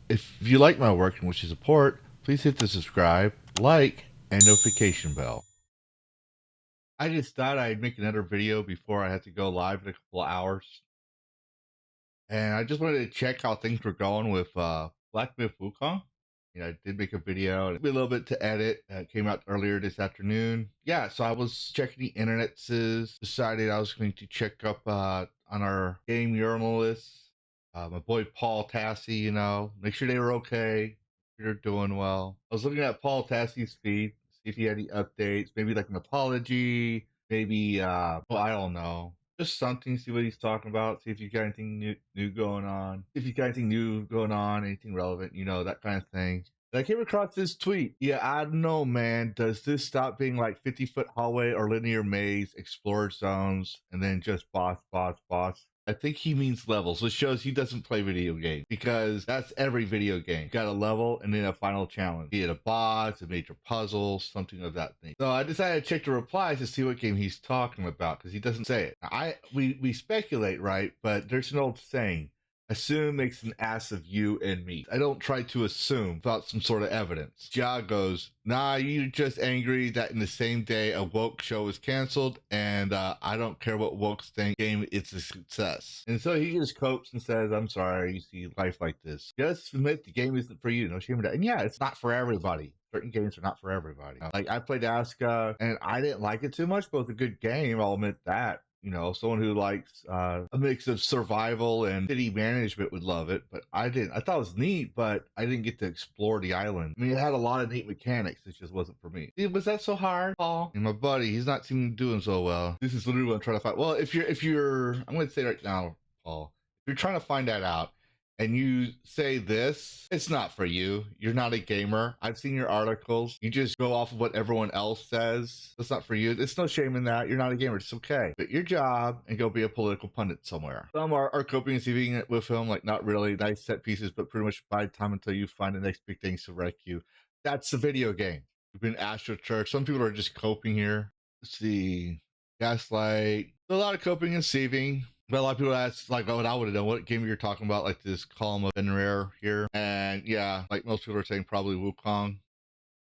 If you like my work and wish to support, please hit the subscribe, like, and notification bell. I just thought I'd make another video before I had to go live in a couple of hours. And I just wanted to check how things were going with Black Myth Wukong. I did make a video. It took me a little bit to edit. It came out earlier this afternoon. Yeah, so I was checking the internet, decided I was going to check up on our game Urinalists. My boy Paul Tassi, make sure they were okay. They're doing well. I was looking at Paul Tassi's feed, see if he had any updates, maybe like an apology, maybe well, I don't know, just something. See what he's talking about. See if you got anything new going on. If you got anything new going on, anything relevant, that kind of thing. And I came across this tweet. Yeah, I don't know, man. Does this stop being like 50-foot hallway or linear maze, explored zones, and then just boss, boss, boss? I think he means levels, which shows he doesn't play video games, because that's every video game. You got a level and then a final challenge, be it a boss, a major puzzle, something of that thing. So I decided to check the replies to see what game he's talking about, because he doesn't say it. We speculate, right? But there's an old saying: assume makes an ass of you and me. I don't try to assume without some sort of evidence. Ja goes, nah, you're just angry that in the same day a woke show was canceled, and I don't care what woke's think, game, it's a success. And so he just copes and says, I'm sorry, you see life like this. Just admit the game isn't for you, no shame in that. And yeah, it's not for everybody. Certain games are not for everybody. Like, I played Aska, and I didn't like it too much, but it was a good game, I'll admit that. Someone who likes a mix of survival and city management would love it, but I didn't. I thought it was neat, but I didn't get to explore the island. I mean, it had a lot of neat mechanics. It just wasn't for me. Was that so hard, Paul? And my buddy, he's not seeming doing so well. This is literally what I'm trying to find. Well, if you're, I'm going to say right now, Paul, if you're trying to find that out, and you say this, it's not for you. You're not a gamer. I've seen your articles. You just go off of what everyone else says. It's not for you. There's no shame in that. You're not a gamer. It's okay. Quit your job and go be a political pundit somewhere. Some are coping and seething it with him, like not really nice set pieces, but pretty much bide time until you find the next big thing to wreck you. That's the video game. We've been Astro Church. Some people are just coping here. Let's see. Gaslight. A lot of coping and seething. But a lot of people ask, like, what I would have done, what game you're talking about, like this column of Benrare here. And yeah, like most people are saying, probably Wukong.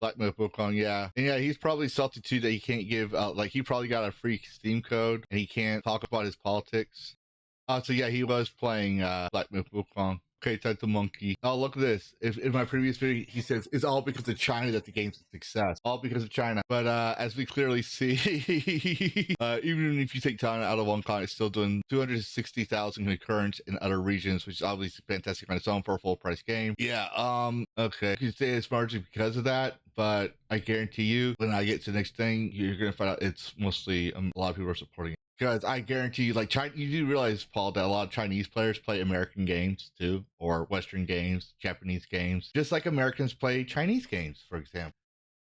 Black Myth Wukong, yeah. And yeah, he's probably salty too that he can't give, like, he probably got a free Steam code and he can't talk about his politics. So yeah, he was playing Black Myth Wukong. Okay, time to monkey. Oh, look at this. If in my previous video, he says it's all because of China that the game's a success. All because of China. But as we clearly see, even if you take China out of one con, it's still doing 260,000 concurrent in other regions, which is obviously fantastic on its own for a full price game. Yeah, okay. You could say it's largely because of that, but I guarantee you, when I get to the next thing, you're going to find out it's mostly a lot of people are supporting it. Because I guarantee you, like, China, you do realize, Paul, that a lot of Chinese players play American games too, or Western games, Japanese games, just like Americans play Chinese games, for example.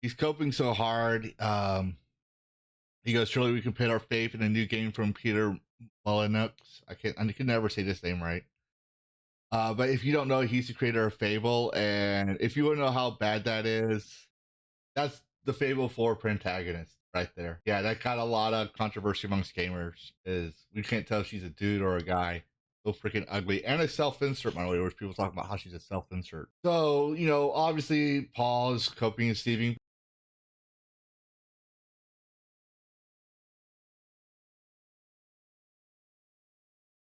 He's coping so hard. He goes, surely we can put our faith in a new game from Peter Molyneux. I can never say this name right. But if you don't know, he's the creator of Fable, and if you want to know how bad that is, that's the Fable 4 protagonist right there. Yeah, that got a lot of controversy amongst gamers. Is we can't tell if she's a dude or a guy. So freaking ugly, and a self-insert, by the way, where people talking about how she's a self-insert. So obviously Paul is coping and seething.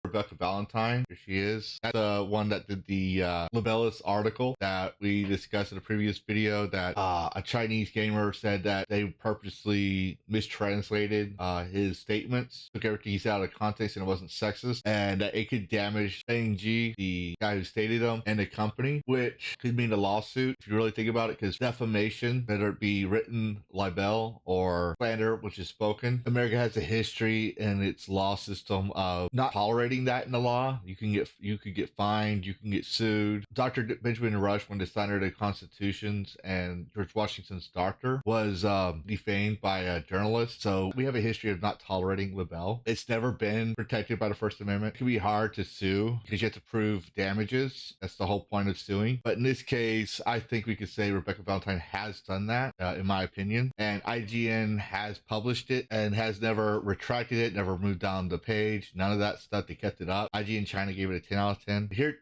Rebecca Valentine, here she is. That's the one that did the Libellus article that we discussed in a previous video, that a Chinese gamer said that they purposely mistranslated his statements, took everything he said out of context, and it wasn't sexist, and that it could damage Feng Ji, the guy who stated them, and the company, which could mean a lawsuit if you really think about it, because defamation, whether it be written libel or slander, which is spoken, America has a history in its law system of not tolerating that in the law. You could get fined, you can get sued. Dr. Benjamin Rush, when the signer of the constitutions, and George Washington's doctor was defamed by a journalist. So we have a history of not tolerating libel. It's never been protected by the First Amendment. It can be hard to sue because you have to prove damages. That's the whole point of suing. But in this case, I think we could say Rebecca Valentine has done that, in my opinion. And IGN has published it and has never retracted it, never moved down the page, none of that stuff. They kept effed it up. IGN China gave it a 10 out of 10. Here's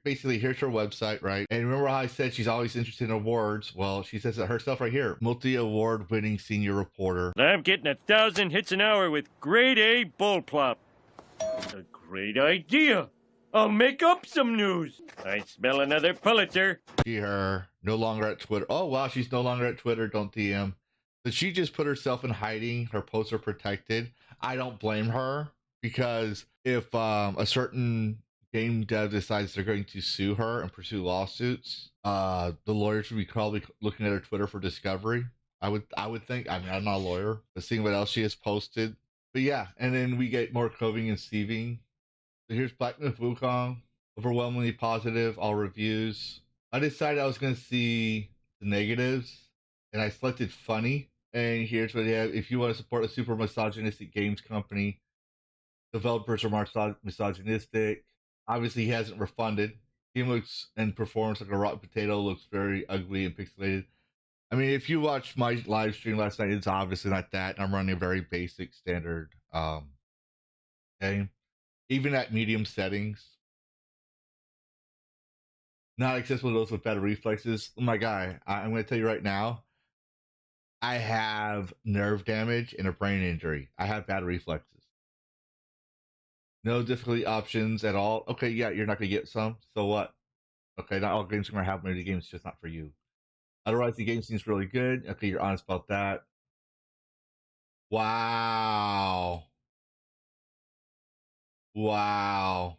her website, right? And remember how I said she's always interested in awards? Well, she says it herself right here. Multi-award winning senior reporter. I'm getting 1,000 hits an hour with grade A bullplop. A great idea. I'll make up some news. I smell another Pulitzer. Her, no longer at Twitter. Oh, wow, she's no longer at Twitter. Don't DM. So she just put herself in hiding. Her posts are protected. I don't blame her, because if a certain game dev decides they're going to sue her and pursue lawsuits, the lawyers would be probably looking at her Twitter for discovery. I would think. I mean, I'm not a lawyer, but seeing what else she has posted. But yeah, and then we get more coving and seething. So here's Black Myth Wukong, overwhelmingly positive, all reviews. I decided I was going to see the negatives, and I selected funny. And here's what they have. If you want to support a super misogynistic games company, developers are misogynistic. Obviously, he hasn't refunded. He looks and performs like a rotten potato, looks very ugly and pixelated. I mean, if you watched my live stream last night, it's obviously not that. I'm running a very basic standard game. Even at medium settings. Not accessible to those with better reflexes. Oh my guy, I'm going to tell you right now, I have nerve damage and a brain injury. I have bad reflexes. No difficulty options at all. Okay, yeah, you're not going to get some. So what? Okay, not all games are going to have. Maybe the game's just not for you. Otherwise, the game seems really good. Okay, you're honest about that. Wow. Wow.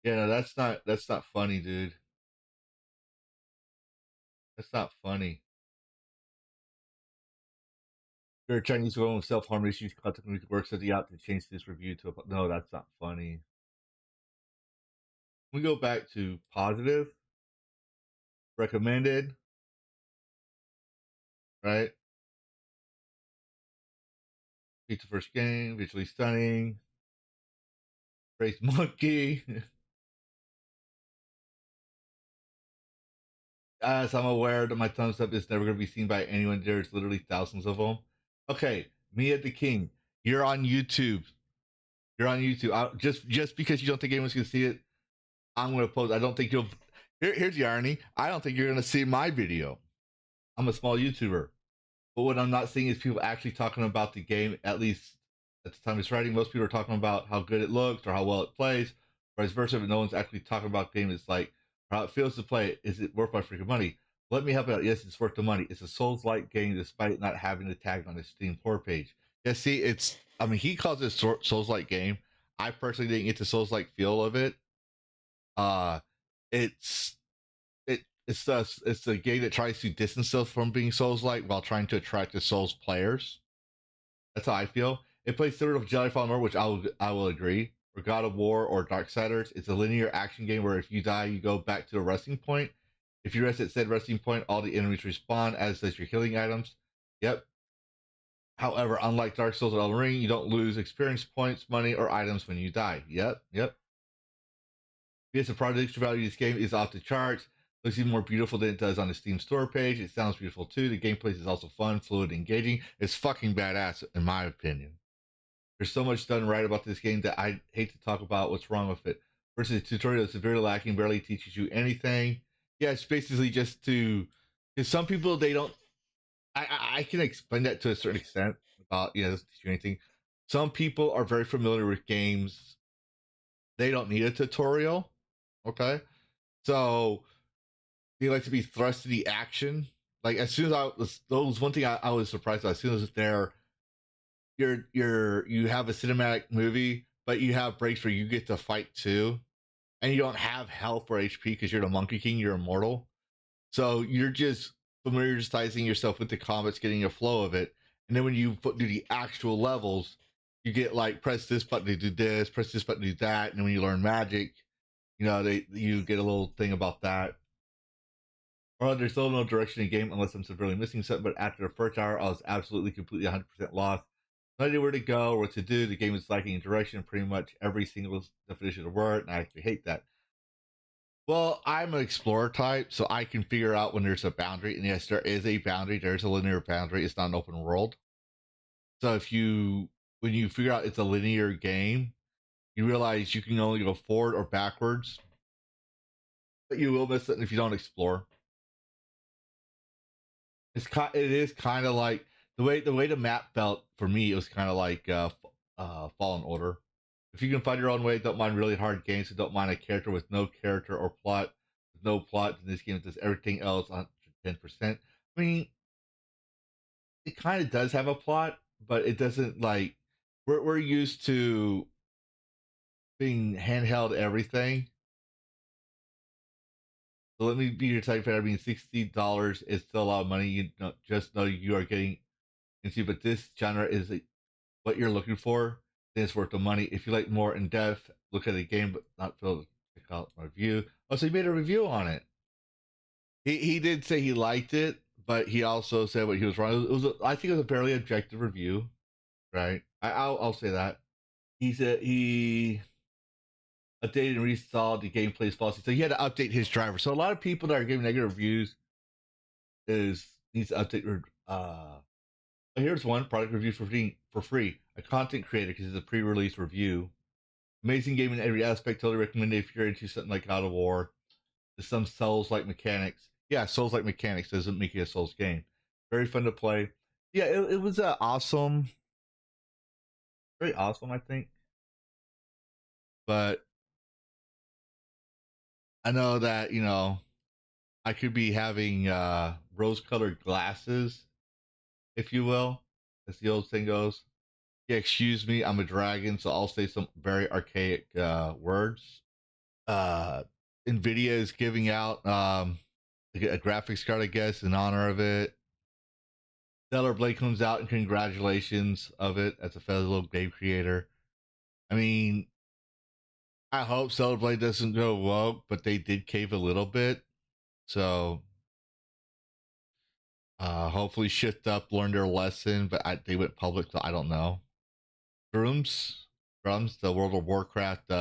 Yeah, no, that's not funny, dude. That's not funny. You're a Chinese woman with self-harm issues, contacting me works at the out to change this review to a... No, that's not funny. We go back to positive, recommended, right? Beat the first game, visually stunning, race monkey. As I'm aware that my thumbs up is never going to be seen by anyone, there's literally thousands of them. Okay, Mia the King, you're on YouTube. You're on YouTube. Just because you don't think anyone's going to see it, I'm going to post. I don't think you'll. Here's the irony. I don't think you're going to see my video. I'm a small YouTuber. But what I'm not seeing is people actually talking about the game, at least at the time it's writing. Most people are talking about how good it looks or how well it plays, vice versa, but no one's actually talking about the game. It's like how it feels to play. Is it worth my freaking money? Let me help out. Yes, it's worth the money. It's a Souls-like game despite not having a tag on the Steam core page. Yeah, see, I mean, he calls it a Souls-like game. I personally didn't get the Souls-like feel of it. It's it's a game that tries to distance itself from being Souls-like while trying to attract the Souls players. That's how I feel. It plays similar to Jedi Fallen Order, which I will agree. Or God of War or Darksiders. It's a linear action game where if you die, you go back to a resting point. If you rest at said resting point, all the enemies respawn, as does your healing items. Yep. However, unlike Dark Souls or Elden Ring, you don't lose experience points, money, or items when you die. Yep. Yes, the product value of this game is off the charts. Looks even more beautiful than it does on the Steam store page. It sounds beautiful too. The gameplay is also fun, fluid, engaging. It's fucking badass, in my opinion. There's so much done right about this game that I hate to talk about what's wrong with it. Versus the tutorial is severely lacking, barely teaches you anything. Yeah, it's basically just to, because some people, they don't, I can explain that to a certain extent about, doesn't teach you anything. Some people are very familiar with games. They don't need a tutorial. Okay. So they like to be thrust to the action. Like as soon as that was one thing I was surprised by. As soon as you have a cinematic movie, but you have breaks where you get to fight too, and you don't have health or HP because you're the Monkey King, you're immortal. So you're just familiarizing yourself with the combats, getting a flow of it, and then when you do the actual levels, you get like press this button to do this, press this button to do that, and then when you learn magic, you get a little thing about that. Well, there's still no direction in the game unless I'm severely missing something, but after the first hour, I was absolutely, completely 100% lost. No idea where to go or what to do. The game is lacking in direction, pretty much every single definition of the word, and I actually hate that. Well, I'm an explorer type, so I can figure out when there's a boundary, and yes, there is a boundary. There's a linear boundary. It's not an open world. So when you figure out it's a linear game, you realize you can only go forward or backwards, but you will miss it if you don't explore. It is kind of like the way the map felt for me. It was kind of like Fallen Order. If you can find your own way, don't mind really hard games. So don't mind a character with no character or plot. With no plot in this game, it does everything else 110%. I mean, it kind of does have a plot, but it doesn't like we're used to being handheld everything. So let me be your type fan. I mean, $60 is still a lot of money. Just know you are getting into, but this genre is what you're looking for. Then it's worth the money. If you like more in depth, look at the game, but not feel check out my review. Oh, so he made a review on it. He did say he liked it, but he also said what he was wrong. I think it was a fairly objective review, right? I'll say that. He said he updated and reinstalled the gameplay's faulty, so he had to update his driver. So a lot of people that are giving negative reviews needs to update. Here's one product review for free. A content creator because it's a pre-release review. Amazing game in every aspect. Totally recommend it if you're into something like God of War. There's some Souls-like mechanics. Yeah, Souls-like mechanics doesn't make it a Souls game. Very fun to play. Yeah, it was awesome. Very awesome, I think. But I know that, I could be having rose-colored glasses, if you will, as the old saying goes. Yeah, excuse me, I'm a dragon, so I'll say some very archaic words. Nvidia is giving out a graphics card, I guess, in honor of it. Stellar Blade comes out, and congratulations of it as a fellow game creator. I mean, I hope Stellar Blade doesn't go woke, but they did cave a little bit. So hopefully Shift Up learned their lesson, but they went public, so I don't know. Drums, the World of Warcraft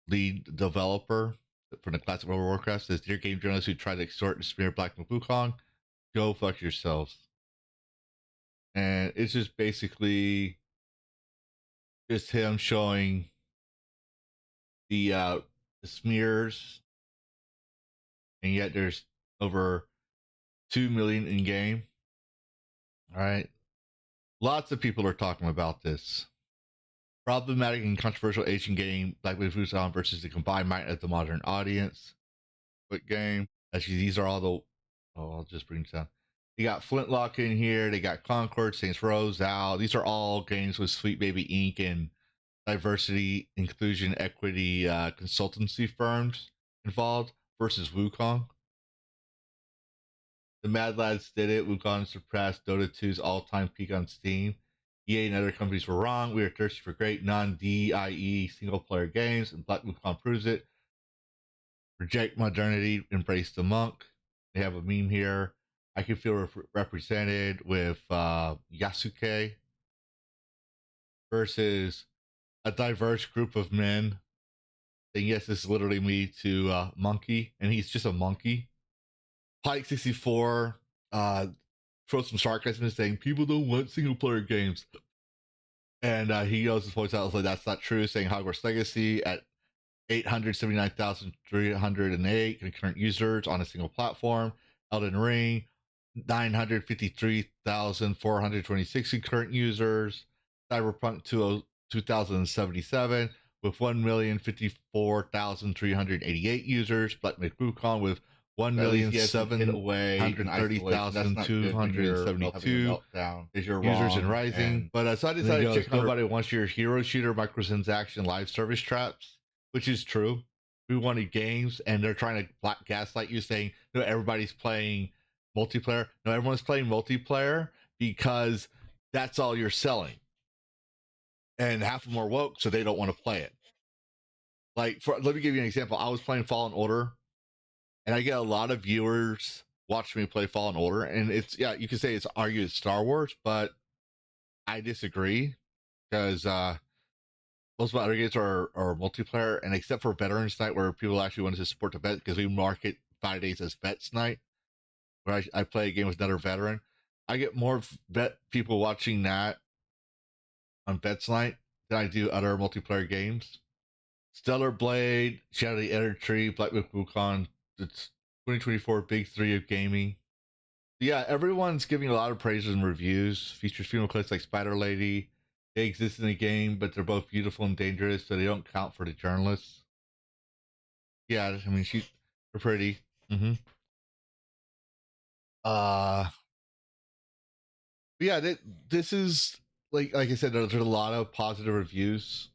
lead developer from the classic World of Warcraft, says, "Dear game journalists who try to extort and smear Black Myth Wukong, go fuck yourselves." And it's just basically just him showing the smears, and yet there's over 2 million in game. All right, lots of people are talking about this problematic and controversial Asian game Black Myth Wukong versus the combined might of the modern audience. Quick game. Actually, these are all the. Oh, I'll just bring this down. You got Flintlock in here. They got Concord, Saints Row, Zao. These are all games with Sweet Baby Inc. and diversity, inclusion, equity consultancy firms involved versus Wukong. The Mad Lads did it. Wukong surpassed Dota 2's all-time peak on Steam. EA and other companies were wrong. We are thirsty for great non-DIE single-player games, and Black Wukong proves it. Reject modernity, embrace the monk. They have a meme here. I can feel represented with Yasuke versus a diverse group of men. And yes, this is literally me to Monkey, and he's just a monkey. Pike 64 throws some sarcasm in saying people don't want single player games. And he goes and points out like that's not true, saying Hogwarts Legacy at 879,308 concurrent users on a single platform. Elden Ring, 953,426 concurrent users. Cyberpunk 2077 with 1,054,388 users. Black Myth Wukong with 1,730,272 users and rising. But so I decided to check nobody wants your hero shooter microtransaction live service traps, which is true. We wanted games, and they're trying to gaslight you, saying no, everybody's playing multiplayer. No, everyone's playing multiplayer because that's all you're selling, and half of them are woke, so they don't want to play it. Like, let me give you an example. I was playing Fallen Order, and I get a lot of viewers watching me play Fallen Order, and it's you can say it's argued Star Wars, but I disagree because most of my other games are multiplayer, and except for Veterans Night, where people actually want to support the vet, because we market 5 days as Vets Night, where I play a game with another veteran. I get more vet people watching that on Vets Night Then I do other multiplayer games. Stellar Blade, Shadow of the Ender Tree, Black Myth Wukong. It's 2024 Big Three of gaming. Yeah, everyone's giving a lot of praises and reviews. Features female clips like Spider Lady. They exist in the game, but they're both beautiful and dangerous, so they don't count for the journalists. Yeah, I mean, they're pretty. Mm-hmm. Yeah, this is like I said, there's a lot of positive reviews.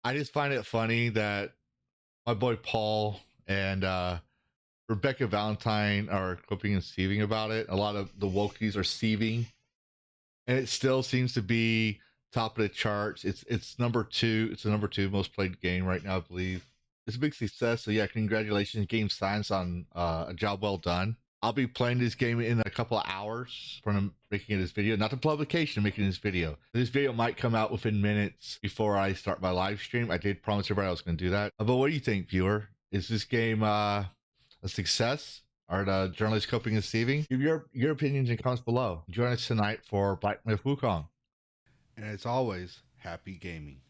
I just find it funny that my boy Paul and Rebecca Valentine are clipping and seething about it. A lot of the wokies are seething, and it still seems to be top of the charts. It's number two. It's the number two most played game right now, I believe. It's a big success. So yeah, congratulations, Game Science, on a job well done. I'll be playing this game in a couple of hours from making this video, not the publication, making this video. This video might come out within minutes before I start my live stream. I did promise everybody I was going to do that. But what do you think, viewer? Is this game a success? Are the journalists coping and deceiving? Give your opinions in comments below. Join us tonight for Black Myth Wukong. And as always, happy gaming.